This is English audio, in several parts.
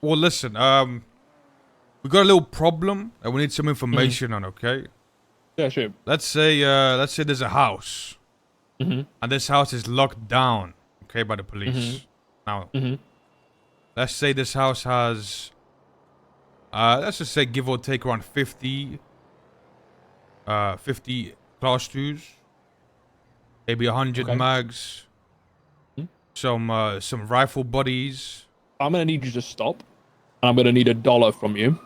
Well, listen. We got a little problem that we need some information on. Okay. Yeah, sure. Let's say there's a house, and this house is locked down. Okay, by the police. Now, let's say this house has, let's just say give or take around 50 class 2s, maybe 100 Okay. mags, some rifle bodies. I'm gonna need you to stop, and I'm gonna need $1 from you,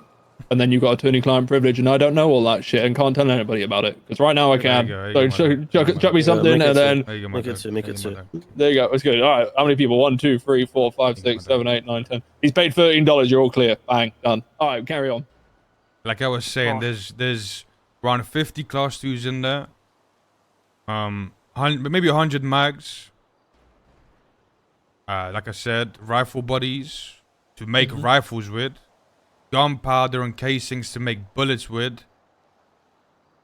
and then you got attorney-client privilege, and I don't know all that shit and can't tell anybody about it. Because right now I can. So chuck me something, and then Make it two. there you go. It's good. All right. How many people? 1, 2, 3, 4, 5, 6, 7, 8, 9, 10. He's paid $13. You're all clear. Bang. Done. All right. Carry on. Like I was saying, there's around 50 class 2s in there. Maybe 100 mags. Like I said, rifle bodies to make rifles with, gunpowder and casings to make bullets with,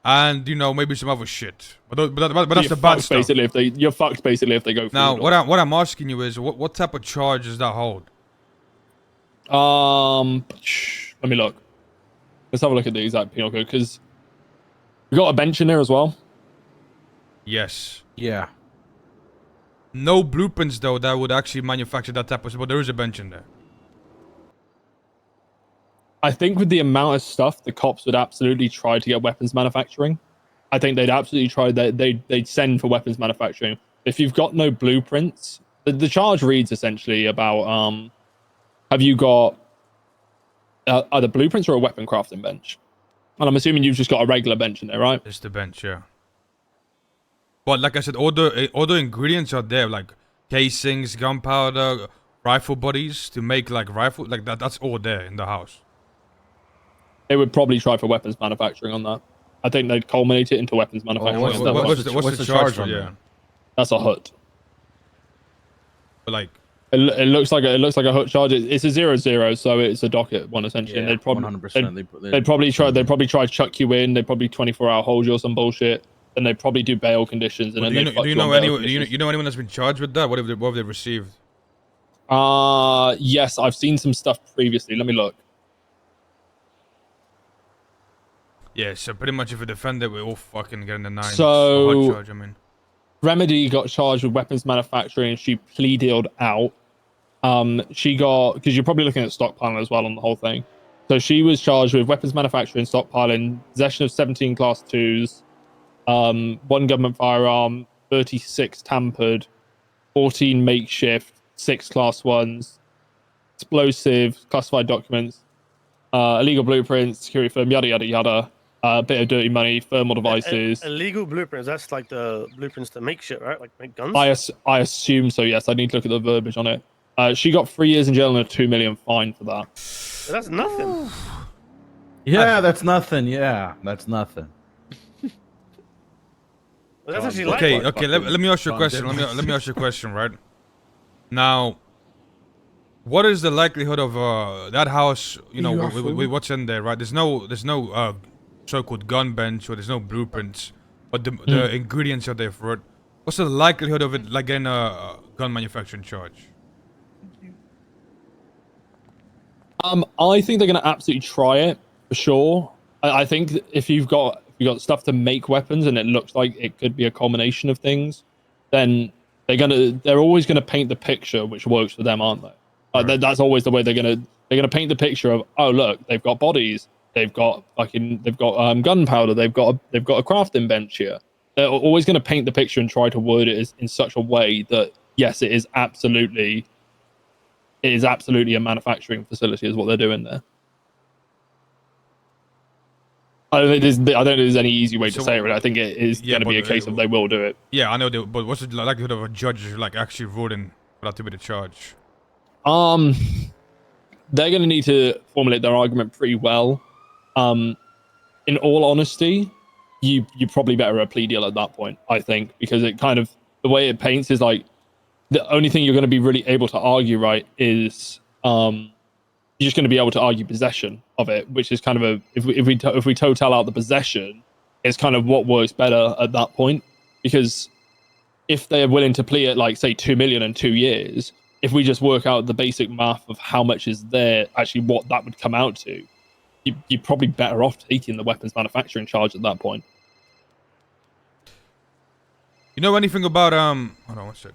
and maybe some other shit. But that's the bad stuff. Basically, you're fucked basically if they go. Now, what I'm asking you is, what type of charge does that hold? Let me look. Let's have a look at the exact penal code because we got a bench in there as well. Yes. Yeah. No blueprints though that would actually manufacture that type of stuff, but there is a bench in there. I think with the amount of stuff, the cops would absolutely try to get weapons manufacturing. I think they'd absolutely try that. They'd send for weapons manufacturing. If you've got no blueprints, the charge reads essentially about have you got either blueprints or a weapon crafting bench? And I'm assuming you've just got a regular bench in there, right? It's the bench, yeah. But like I said, all the ingredients are there, like casings, gunpowder, rifle bodies to make like rifle, like that's all there in the house. They would probably try for weapons manufacturing on that. I think they'd culminate it into weapons manufacturing. What's the charge on that? That's a hut. But like it looks like a hut charge. It's a 0-0, so it's a docket one essentially. Yeah, and they'd probably 100%. they'd probably try to chuck you in. They'd probably 24-hour hold you or some bullshit. And they probably do bail conditions. And do you know anyone that's been charged with that? What have they received? Yes, I've seen some stuff previously. Let me look. Yeah, so pretty much if a defender, we're all fucking getting the 9. So hot charge, I mean. Remedy got charged with weapons manufacturing. She plea-dealed out. She got, because you're probably looking at stockpiling as well on the whole thing. So she was charged with weapons manufacturing, stockpiling, possession of 17 class 2s, 1 government firearm, 36 tampered, 14 makeshift, 6 class 1s, explosive, classified documents, illegal blueprints, security firm, yada yada yada, a bit of dirty money, thermal devices. Illegal blueprints, that's like the blueprints to make shit, right? Like make guns? I assume so, yes. I need to look at the verbiage on it. She got 3 years in jail and a $2 million fine for that. That's nothing. Yeah, that's nothing. Yeah, that's nothing. That's actually okay. Let me ask you a question. Let me ask you a question, right? Now, what is the likelihood of that house? With what's in there, right? There's no so-called gun bench, or there's no blueprints, but the ingredients are there for it. What's the likelihood of it, like getting a gun manufacturing charge? I think they're gonna absolutely try it for sure. I think if you've got stuff to make weapons and it looks like it could be a combination of things, then they're always gonna paint the picture which works for them, aren't they? Right. That's always the way they're gonna paint the picture of, oh look, they've got bodies, they've got gunpowder, they've got a crafting bench here. They're always gonna paint the picture and try to word it in such a way that yes, it is absolutely a manufacturing facility is what they're doing there. I don't think there's any easy way to say it. Really. I think it is going to be a case of they will do it. Yeah, I know. But what's the likelihood of a judge like actually ruling for that to be the charge? They're going to need to formulate their argument pretty well. In all honesty, you probably better a plea deal at that point. I think because it kind of the way it paints is like the only thing you're going to be really able to argue right is you're just going to be able to argue possession of it, which is kind of if we total out the possession, it's kind of what works better at that point. Because if they're willing to plea at like say 2 million in 2 years, if we just work out the basic math of how much is there, actually what that would come out to, you're probably better off taking the weapons manufacturing charge at that point. You know anything about hold on one sec.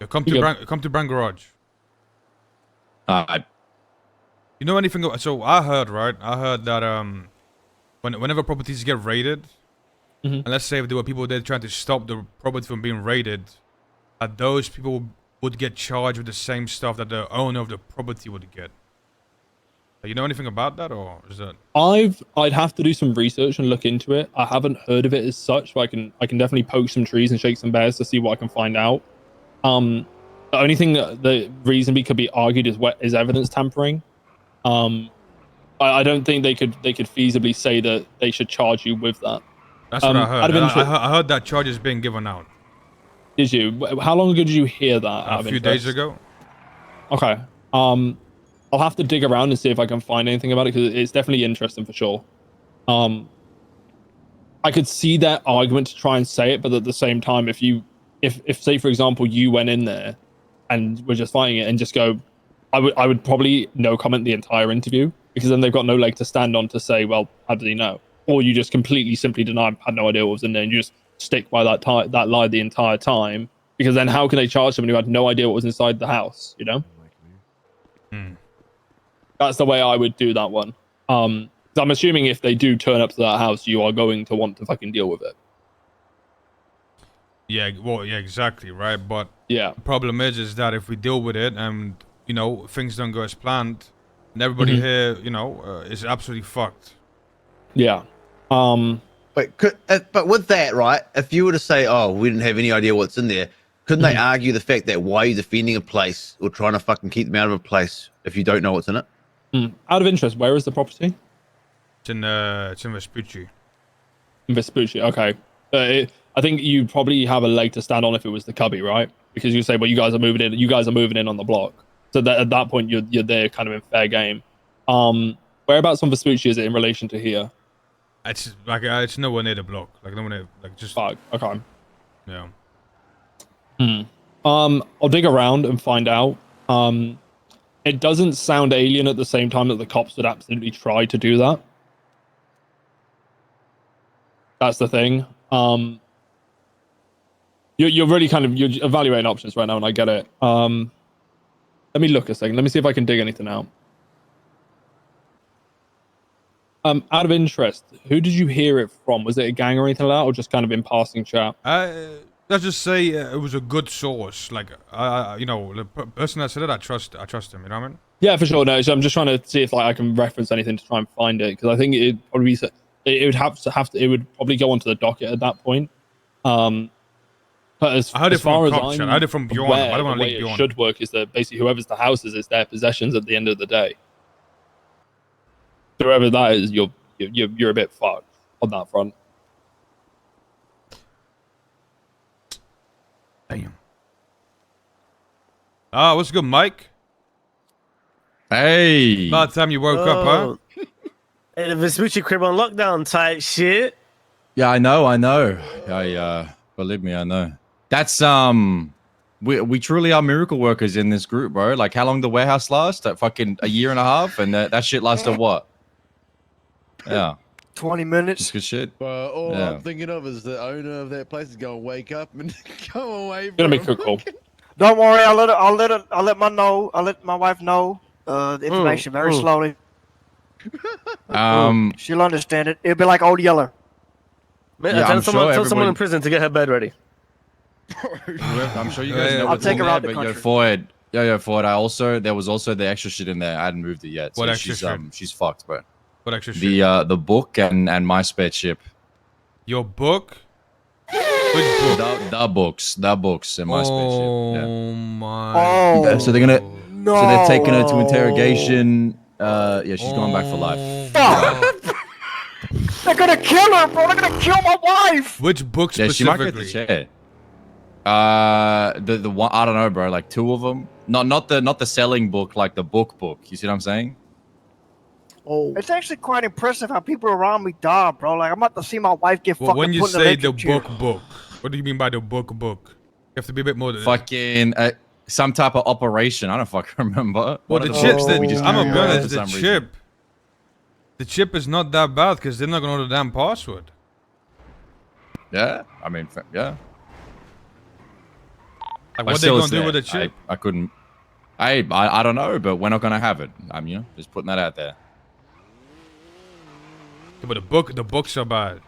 Yeah, come to Brand Garage. You know anything so I heard, right? I heard that whenever properties get raided, and let's say if there were people there trying to stop the property from being raided, that those people would get charged with the same stuff that the owner of the property would get. You know anything about that, or is that? I'd have to do some research and look into it. I haven't heard of it as such, but I can definitely poke some trees and shake some bears to see what I can find out. The only thing that reasonably could be argued is evidence tampering. I don't think they could feasibly say that they should charge you with that. That's what I heard. I heard that charge is being given out. Did you? How long ago did you hear that? A few days ago. Okay. I'll have to dig around and see if I can find anything about it, because it's definitely interesting for sure. I could see that argument to try and say it, but at the same time, if say for example you went in there and were just fighting it and just go, I would probably no comment the entire interview, because then they've got no leg to stand on to say, well, how did he know? Or you just completely simply deny, had no idea what was in there, and you just stick by that lie the entire time, because then how can they charge someone who had no idea what was inside the house, you know? That's the way I would do that one. I'm assuming if they do turn up to that house, you are going to want to fucking deal with it. Yeah, well, yeah, exactly, right? But yeah, the problem is that if we deal with it and, you know, things don't go as planned, and everybody here, you know, is absolutely fucked. Yeah. Wait, but with that, right, if you were to say, oh, we didn't have any idea what's in there, couldn't they argue the fact that why are you defending a place or trying to fucking keep them out of a place if you don't know what's in it? Out of interest, where is the property? It's in Vespucci. In Vespucci, okay. I think you probably have a leg to stand on if it was the cubby, right? Because you say, well, you guys are moving in on the block. So that at that point, you're there kind of in fair game. Whereabouts on Vespucci is it in relation to here? It's like it's nowhere near the block. Like nowhere near, like just. Fuck. Okay. Yeah. I'll dig around and find out. It doesn't sound alien at the same time that the cops would absolutely try to do that. That's the thing. You're really you're evaluating options right now, and I get it. Let me look a second. Let me see if I can dig anything out. Out of interest, who did you hear it from? Was it a gang or anything like that, or just kind of in passing chat? Let's just say it was a good source. Like, you know, the person that said it, I trust him. You know what I mean? Yeah, for sure. No, so I'm just trying to see if I can reference anything to try and find it, because I think it would probably go onto the docket at that point. But I heard it from I heard it from Bjorn. I don't want to leave Bjorn. It should work is that basically whoever's the house is, it's their possessions at the end of the day. Whoever that is, you're a bit fucked on that front. Damn. What's good, Mike? Hey. About time you woke up, huh? Hey, the Vespucci crib on lockdown type shit. Yeah, I know. I believe me, I know. That's we truly are miracle workers in this group, bro. Like, how long the warehouse last? Fucking a year and a half, and that shit lasted what? Yeah. 20 minutes. Just good shit. But all I'm thinking of is the owner of that place is gonna wake up and go away. Gonna make a call. Don't worry, I'll let my wife know the information very slowly. She'll understand it. It'll be like Old Yeller. Man, Yeah, tell someone in prison to get her bed ready. I'm sure you guys know I'll what's take in her there, out the but country. Ford. There was also the extra shit in there. I hadn't moved it yet. What So extra shit? she's fucked, bro. What extra shit? The book and my spaceship. Your book? Which book? The books and my spaceship. Yeah. Oh my. Oh. Yeah, so they're gonna. No. So they're taking her to interrogation. Yeah, she's going back for life. Fuck! They're gonna kill her, bro. They're gonna kill my wife. Which book Yeah, she might get the specifically? chair. The one, I don't know, bro. Like two of them. Not the selling book, like the book. You see what I'm saying? Oh. It's actually quite impressive how people around me die, bro. Like, I'm about to see my wife get Well, fucking when you put in say the electric chair. book, what do you mean by the book? You have to be a bit more. Fucking. some type of operation. I don't fucking remember. Well, One the of chips. we just I'm carry gonna be around honest. for The some reason. chip. The chip is not that bad because they're not gonna know the damn password. Yeah, I mean, yeah. Like, what they gonna do with the chip? I couldn't. I don't know, but we're not gonna have it. I'm just putting that out there. Yeah, but the books are bad.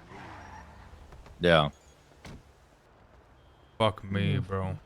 Yeah. Fuck me, bro.